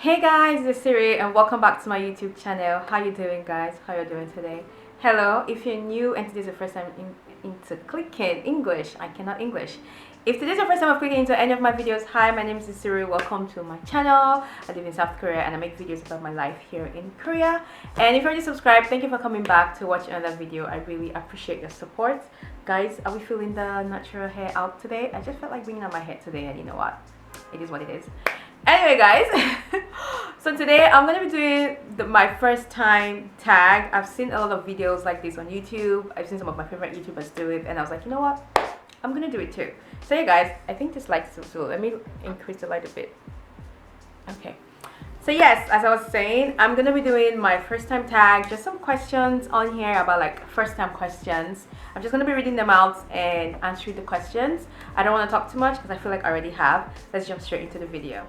Hey guys, this is Siri and welcome back to my YouTube channel. How you doing guys? How you doing today? Hello, if you're new and today's the first time into clicking English, I cannot English. If today's the first time of clicking into any of my videos, hi, my name is Siri. Welcome to my channel. I live in South Korea and I make videos about my life here in Korea. And if you're already subscribed, thank you for coming back to watch another video. I really appreciate your support. Guys, are we feeling the natural hair out today? I just felt like bringing out my hair today and you know what? It is what it is. Anyway guys, so today I'm going to be doing my first time tag. I've seen a lot of videos like this on YouTube. I've seen some of my favorite YouTubers do it and I was like, you know what? I'm going to do it too. So yeah guys, I think this light is so let me increase the light a bit. Okay. So yes, as I was saying, I'm going to be doing my first time tag. Just some questions on here about like first time questions. I'm just going to be reading them out and answering the questions. I don't want to talk too much because I feel like I already have. Let's jump straight into the video.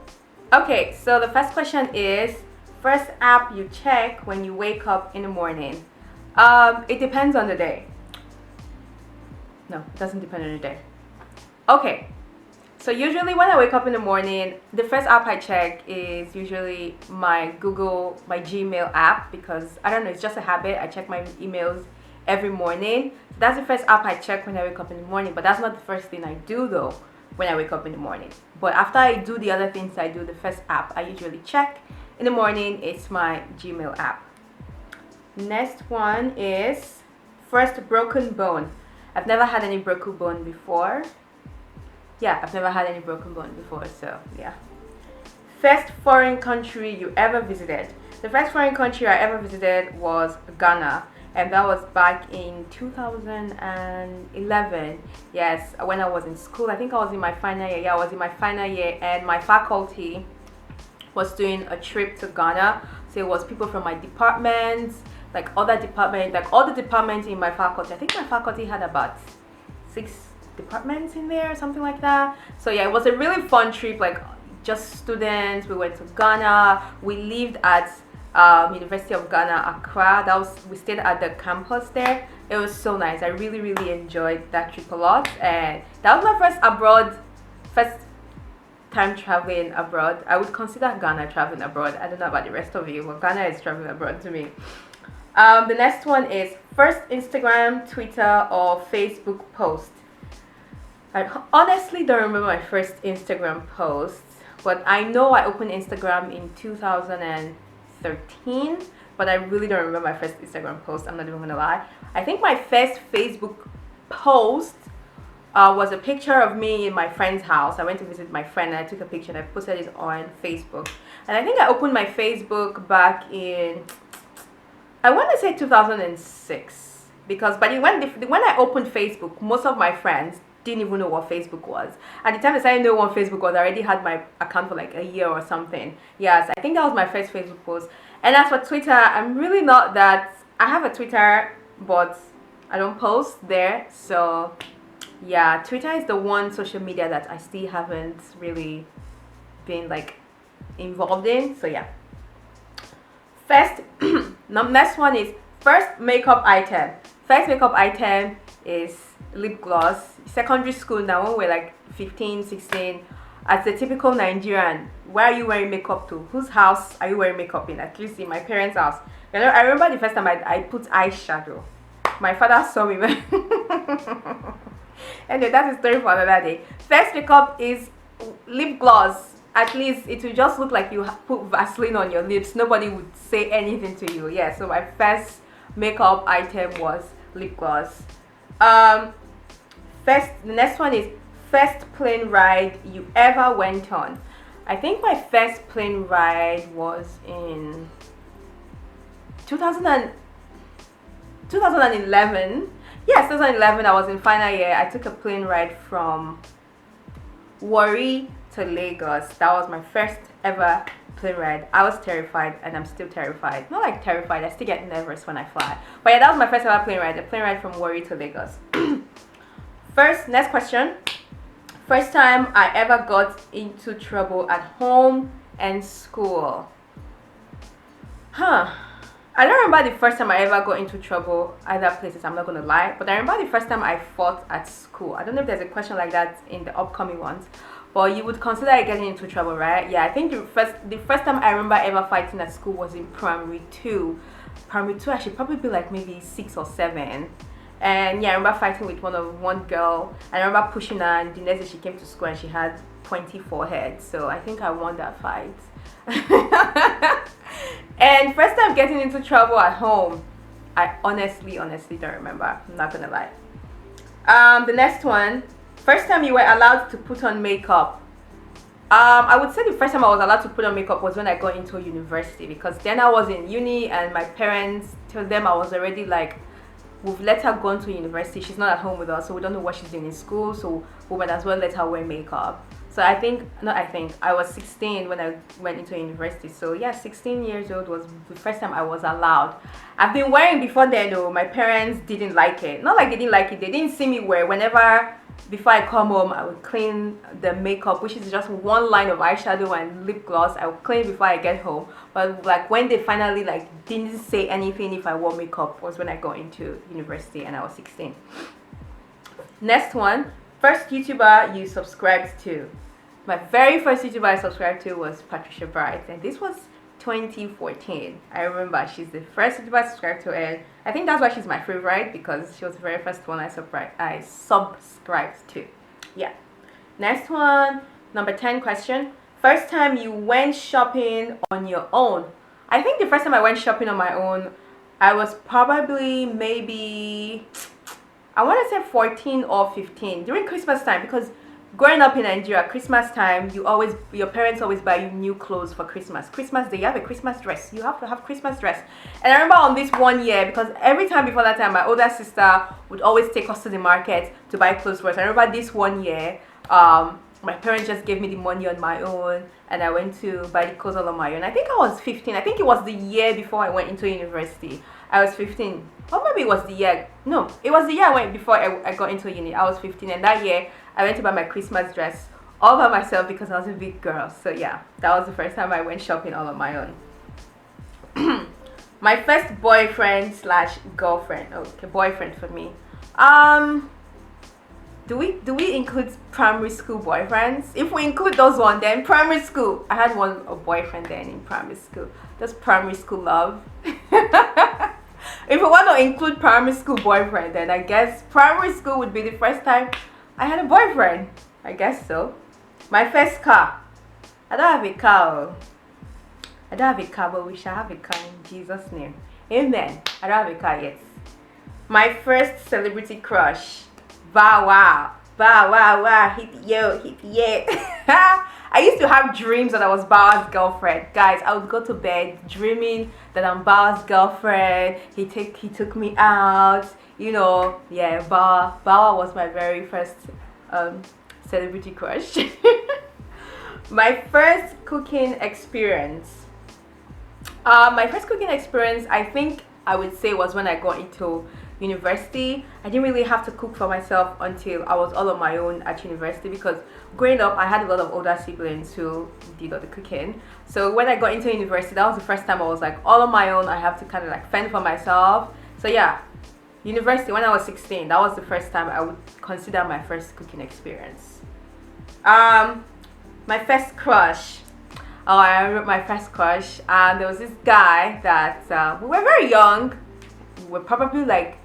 Okay, so the first question is, first app you check when you wake up in the morning. It depends on the day. No, it doesn't depend on the day. Okay, so usually when I wake up in the morning, the first app I check is usually my Gmail app, because I don't know, it's just a habit. I check my emails every morning. So that's the first app I check when I wake up in the morning, but that's not the first thing I do though when I wake up in the morning. But after I do the other things I do, the first app I usually check in the morning is my Gmail app. Next one is first broken bone. I've never had any broken bone before. Yeah, I've never had any broken bone before, so yeah. First foreign country you ever visited. The first foreign country I ever visited was Ghana, and that was back in 2011. Yes, when I was in school. I think I was in my final year. Yeah, I was in my final year, and my faculty was doing a trip to Ghana. So it was people from my departments, like other departments, like all the departments in my faculty. I think my faculty had about 6 departments in there, something like that. So yeah, it was a really fun trip, like just students. We went to Ghana. We lived at University of Ghana, Accra. We stayed at the campus there. It was so nice. I really enjoyed that trip a lot, and that was my first time traveling abroad. I would consider Ghana traveling abroad. I don't know about the rest of you, but Ghana is traveling abroad to me. The next one is first Instagram, Twitter, or Facebook post. I honestly don't remember my first Instagram post, but I know I opened Instagram in 2013, but I really don't remember my first Instagram post. I'm not even gonna lie. I think my first Facebook post was a picture of me in my friend's house. I went to visit my friend and I took a picture and I posted it on Facebook. And I think I opened my Facebook back in, I want to say 2006, because when I opened Facebook, most of my friends didn't even know what Facebook was. At the time I started knowing what Facebook was, I already had my account for like a year or something. Yes, I think that was my first Facebook post. And as for Twitter, I'm really not that. I have a Twitter, but I don't post there. So yeah, Twitter is the one social media that I still haven't really been like involved in. So yeah. First, next one is first makeup item. First makeup item is lip gloss. Secondary school now, when we're like 15, 16, as a typical Nigerian, where are you wearing makeup to? Whose house are you wearing makeup in? At least in my parents' house. You know, I remember the first time I put eyeshadow. My father saw me. Anyway, that's a story for another day. First makeup is lip gloss. At least it will just look like you put Vaseline on your lips. Nobody would say anything to you. Yeah, so my first makeup item was lip gloss. The next one is first plane ride you ever went on. I think my first plane ride was in 2011. Yes, 2011. I was in final year. I took a plane ride from Warri to Lagos. That was my first ever plane ride. I was terrified and I'm still terrified. Not like terrified, I still get nervous when I fly. But yeah, that was my first ever plane ride. A plane ride from Warri to Lagos. Next question. First time I ever got into trouble at home and school. I don't remember the first time I ever got into trouble either places, I'm not gonna lie, but I remember the first time I fought at school. I don't know if there's a question like that in the upcoming ones, But you would consider it getting into trouble, right? Yeah, I think the first time I remember ever fighting at school was in primary two. Primary two, I should probably be like maybe 6 or 7. And yeah, I remember fighting with one girl. I remember pushing her, and the next day she came to school and she had pointy forehead. So I think I won that fight. And first time getting into trouble at home, I honestly don't remember. I'm not gonna lie. The next one, first time you were allowed to put on makeup. I would say the first time I was allowed to put on makeup was when I got into university, because then I was in uni and my parents told them I was already like, we've let her go to university, she's not at home with us, so we don't know what she's doing in school, so we might as well let her wear makeup. So I was 16 when I went into university. So yeah, 16 years old was the first time I was allowed. I've been wearing before then though. My parents didn't like it. Not like they didn't like it, they didn't see me wear. Whenever, before I come home, I would clean the makeup, which is just one line of eyeshadow and lip gloss. I would clean before I get home. But like when they finally like didn't say anything if I wore makeup was when I got into university and I was 16. Next one, first YouTuber you subscribed to. My very first YouTuber I subscribed to was Patricia Bright, and this was 2014. I remember she's the first YouTuber I subscribed to, and I think that's why she's my favorite, because she was the very first one I subscribed to. Yeah. Next one, number 10 question. First time you went shopping on your own. I think the first time I went shopping on my own, I was probably maybe, I want to say 14 or 15 during Christmas time, because growing up in Nigeria, Christmas time, your parents always buy you new clothes for Christmas. Christmas day, you have a Christmas dress. You have to have Christmas dress. And I remember on this one year, because every time before that time, my older sister would always take us to the market to buy clothes for us. I remember this one year, my parents just gave me the money on my own, and I went to buy the clothes all on my own. I think I was 15. I think it was the year before I went into university. I was 15. Or maybe it was the year. No, it was the year before I got into uni. I was 15, and that year I went to buy my Christmas dress all by myself because I was a big girl. So yeah, that was the first time I went shopping all on my own. My first boyfriend slash girlfriend. Okay, boyfriend for me. Do we include primary school boyfriends? If we include those one, then primary school. I had a boyfriend then in primary school. That's primary school love. If we want to include primary school boyfriend, then I guess primary school would be the first time I had a boyfriend. I guess so. My first car. I don't have a car. I don't have a car, but we shall have a car in Jesus' name. Amen. I don't have a car yet. My first celebrity crush. Bow wow. Bow wow wow. Hippie yo, hippie yeah. I used to have dreams that I was Bow's girlfriend. Guys, I would go to bed dreaming that I'm Bow's girlfriend. He took me out. You know, yeah, Bow was my very first celebrity crush. My first cooking experience. I think I would say was when I got into university. I didn't really have to cook for myself until I was all on my own at university, because growing up I had a lot of older siblings who did all the cooking. So when I got into university, that was the first time I was like all on my own. I have to kind of like fend for myself. So yeah, university when I was 16, that was the first time I would consider my first cooking experience. My first crush. Oh, I remember my first crush. There was this guy that we were very young. We were probably like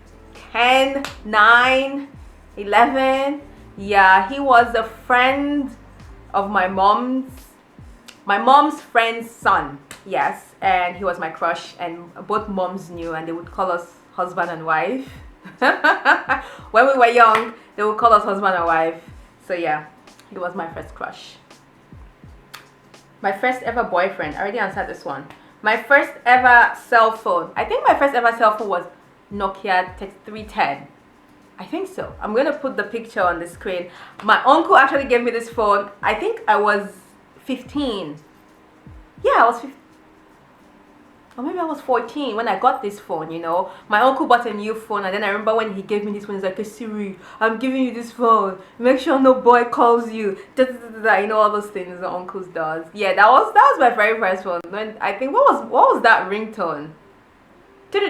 10, 9, 11. Yeah, he was a friend of my mom's friend's son. Yes, and he was my crush, and both moms knew, and they would call us husband and wife. When we were young, they would call us husband and wife. So yeah, he was my first crush. My first ever boyfriend. I already answered this one. My first ever cell phone. I think my first ever cell phone was Nokia 3310. I think so. I'm going to put the picture on the screen. My uncle actually gave me this phone. I think I was 15. Yeah, I was 15. Or maybe I was 14 when I got this phone, you know. My uncle bought a new phone, and then I remember when he gave me this phone, he's like, hey, Siri, I'm giving you this phone. Make sure no boy calls you. Da, da, da, da. You know, all those things the uncles does. Yeah, that was my very first phone. When I think, what was that ringtone? If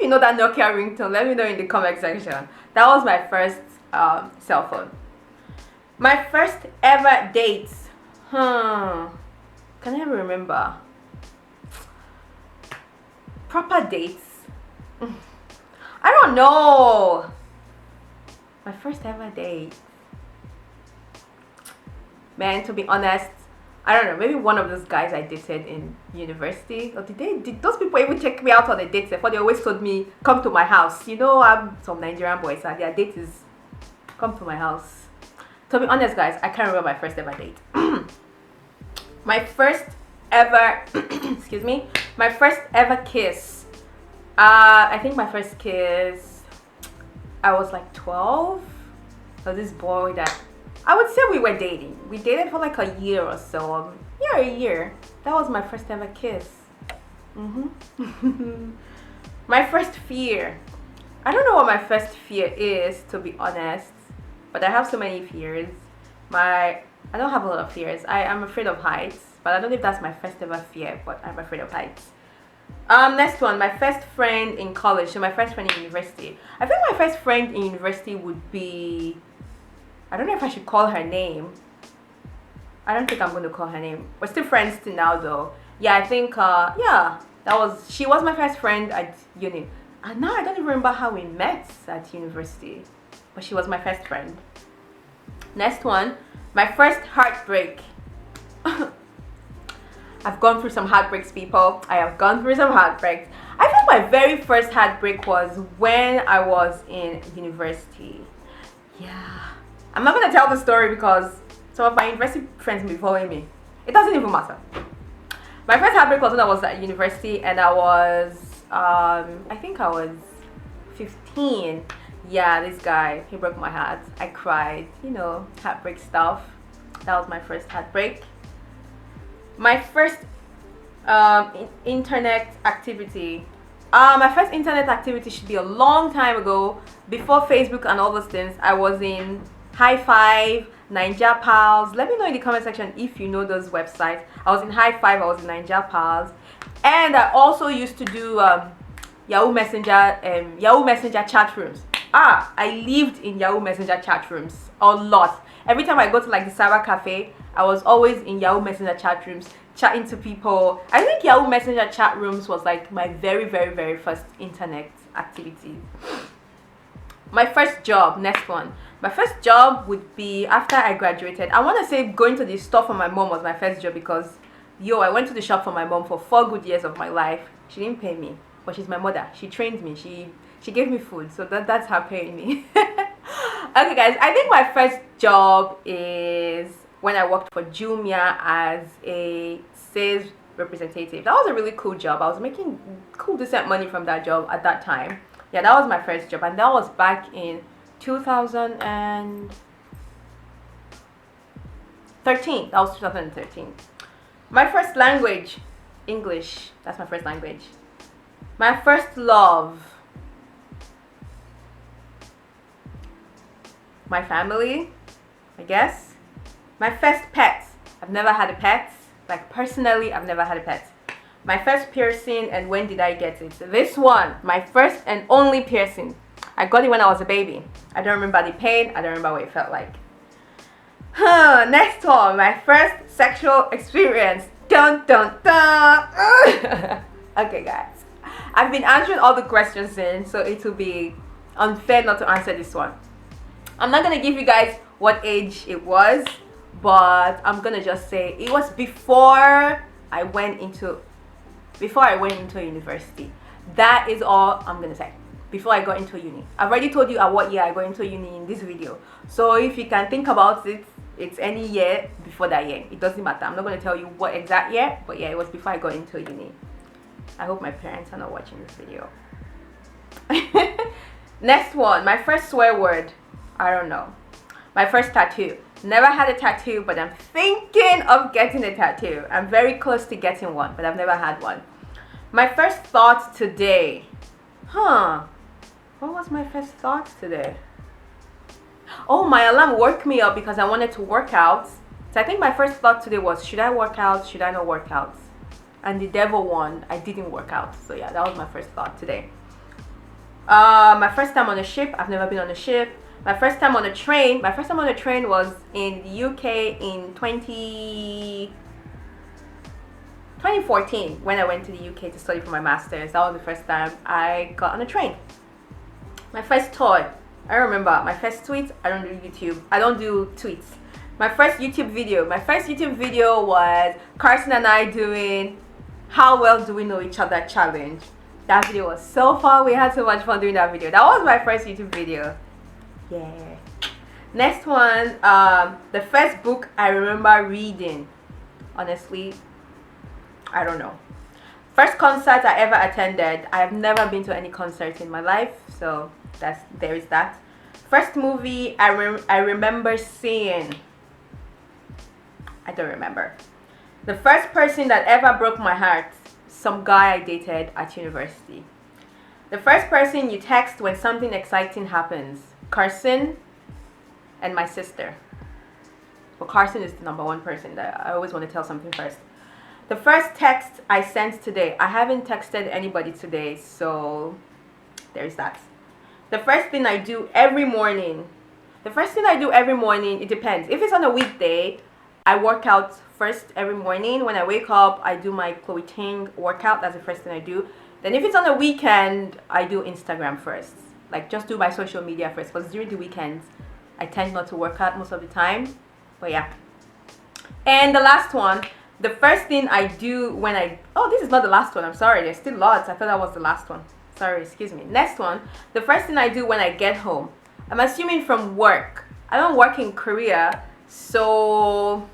you know that Nokia ringtone, let me know in the comment section. That was my first cell phone. My first ever dates. Can I ever remember? Proper dates. I don't know. My first ever date. Man, to be honest, I don't know. Maybe one of those guys I dated in university. Or did those people even check me out on the dates? Before they always told me, come to my house. You know, I'm some Nigerian boys and their date is come to my house. To be honest, guys, I can't remember my first ever date. My first ever, excuse me, my first ever kiss. I think my first kiss, I was like 12. So this boy that I would say we were dating. We dated for like a year or so. Yeah, a year. That was my first ever kiss. My first fear. I don't know what my first fear is, to be honest. But I have so many fears. I don't have a lot of fears. I'm afraid of heights. But I don't know if that's my first ever fear, but I'm afraid of heights. Next one, my first friend in college. So my first friend in university. I think my first friend in university would be, I don't know if I should call her name. I don't think I'm going to call her name. We're still friends till now though. Yeah, I think, yeah, she was my first friend at uni. And now I don't even remember how we met at university. But she was my first friend. Next one, my first heartbreak. I've gone through some heartbreaks, people. I have gone through some heartbreaks. I think my very first heartbreak was when I was in university. Yeah. I'm not going to tell the story because some of my university friends will be following me. It doesn't even matter. My first heartbreak was when I was at university and I was, I think I was 15. Yeah, this guy, he broke my heart. I cried, you know, heartbreak stuff. That was my first heartbreak. My first internet activity. My first internet activity should be a long time ago, before Facebook and all those things. I was in High Five, Ninja Pals. Let me know in the comment section if you know those websites. I was in High Five, I was in Ninja Pals, and I also used to do Yahoo Messenger chat rooms. I lived in Yahoo Messenger chat rooms a lot. Every time I go to like the cyber cafe, I was always in Yahoo Messenger chat rooms, chatting to people. I think Yahoo Messenger chat rooms was like my very, very, very first internet activity. My first job, next one. My first job would be after I graduated. I want to say going to the store for my mom was my first job because, I went to the shop for my mom for 4 good years of my life. She didn't pay me, but she's my mother. She trained me. She gave me food, so that's her paying me. Okay, guys, I think my first job is when I worked for Jumia as a sales representative. That was a really cool job. I was making cool, decent money from that job at that time. Yeah, that was my first job, and that was back in 2013. That was 2013. My first language, English. That's my first language. My first love, my family, I guess. My first pet. I've never had a pet. Like personally, I've never had a pet. My first piercing, and when did I get it? This one, my first and only piercing. I got it when I was a baby. I don't remember the pain. I don't remember what it felt like. Next one, my first sexual experience. Dun dun dun. Okay, guys. I've been answering all the questions in, so it will be unfair not to answer this one. I'm not gonna give you guys what age it was, but I'm gonna just say it was before I went into university. That is all I'm gonna say. Before I got into uni. I've already told you at what year I got into uni in this video. So if you can think about it, it's any year before that year. It doesn't matter. I'm not gonna tell you what exact year, but yeah, it was before I got into uni. I hope my parents are not watching this video. Next one, my first swear word. I don't know. My first tattoo. Never had a tattoo, but I'm thinking of getting a tattoo. I'm very close to getting one, but I've never had one. My first thought today. What was my first thought today? Oh, my alarm woke me up because I wanted to work out. So I think my first thought today was, should I work out? Should I not work out? And the devil won. I didn't work out. So yeah, that was my first thought today. My first time on a ship. I've never been on a ship. My first time on a train was in the UK in 2014 when I went to the UK to study for my master's. That was the first time I got on a train. My first toy, I remember. My first tweet, I don't do YouTube. I don't do tweets. My first YouTube video was Carson and I doing How Well Do We Know Each Other challenge. That video was so fun. We had so much fun doing that video. That was my first YouTube video. Yeah. Next one, the first book I remember reading. Honestly, I don't know. First concert I ever attended. I have never been to any concert in my life, so there is that. First movie I remember seeing. I don't remember. The first person that ever broke my heart, some guy I dated at university. The first person you text when something exciting happens, Carson and my sister. But Carson is the number one person that I always want to tell something first. The first text I sent today. I haven't texted anybody today, so there's that. The first thing I do every morning. It depends. If it's on a weekday, I work out first every morning. When I wake up, I do my Chloe Ting workout. That's the first thing I do. Then if it's on a weekend, I do Instagram first. Like, just do my social media first, because during the weekends, I tend not to work out most of the time. But yeah. And the last one, the first thing I do when oh, this is not the last one. I'm sorry. There's still lots. I thought that was the last one. Sorry, excuse me. Next one, the first thing I do when I get home. I'm assuming from work. I don't work in Korea, so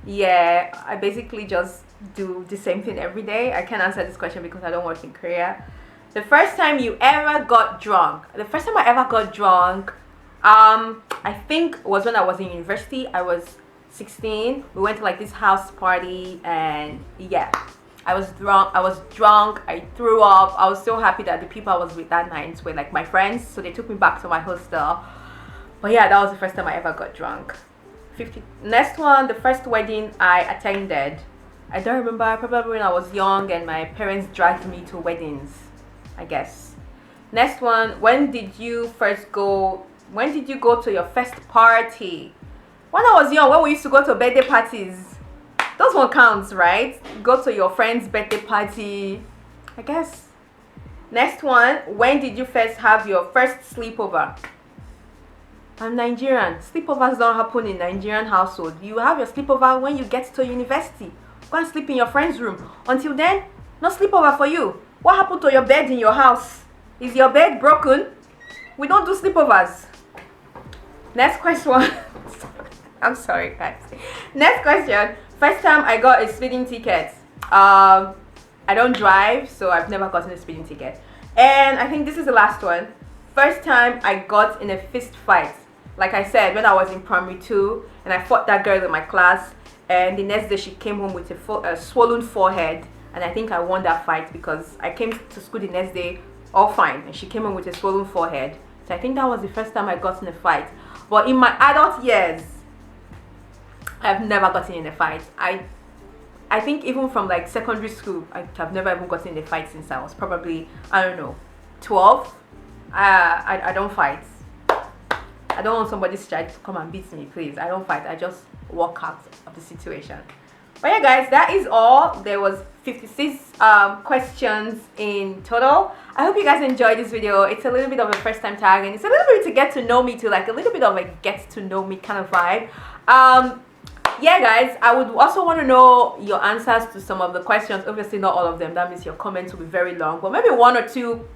yeah, I basically just do the same thing every day. I can't answer this question because I don't work in Korea. The first time you ever got drunk. The first time I ever got drunk, I think was when I was in university. I was 16. We went to like this house party, and yeah, I was drunk. I threw up. I was so happy that the people I was with that night were like my friends, so they took me back to my hostel. But yeah, that was the first time I ever got drunk. Next one, the first wedding I attended. I don't remember, probably when I was young and my parents dragged me to weddings, I guess. Next one, when did you go to your first party? When I was young, when we used to go to birthday parties. Those one counts, right? Go to your friend's birthday party, I guess. Next one, when did you first have your first sleepover? I'm Nigerian. Sleepovers don't happen in Nigerian household. You have your sleepover when you get to university. Go and sleep in your friend's room. Until then, no sleepover for you. What happened to your bed in your house? Is your bed broken? We don't do sleepovers. Next question. I'm sorry, guys. Next question. First time I got a speeding ticket. I don't drive, so I've never gotten a speeding ticket. And I think this is the last one. First time I got in a fist fight. Like I said, when I was in primary 2, and I fought that girl in my class, and the next day she came home with a swollen forehead, and I think I won that fight because I came to school the next day all fine, and she came home with a swollen forehead. So I think that was the first time I got in a fight. But in my adult years, I've never gotten in a fight. I think even from like secondary school, I've never even gotten in a fight since I was probably, I don't know, 12. I don't fight. I don't want somebody's child to come and beat me, please. I don't fight. I just walk out of the situation. But yeah, guys, that is all. There was 56 questions in total. I hope you guys enjoyed this video. It's a little bit of a first time tag, and it's a little bit to get to know me too, like a little bit of a get to know me kind of vibe. Yeah, guys, I would also want to know your answers to some of the questions. Obviously not all of them, that means your comments will be very long, but maybe one or two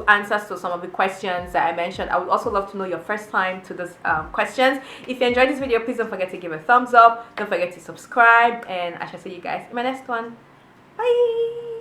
answers to some of the questions that I mentioned. I would also love to know your first time to those questions. If you enjoyed this video, please don't forget to give a thumbs up, don't forget to subscribe, and I shall see you guys in my next one. Bye.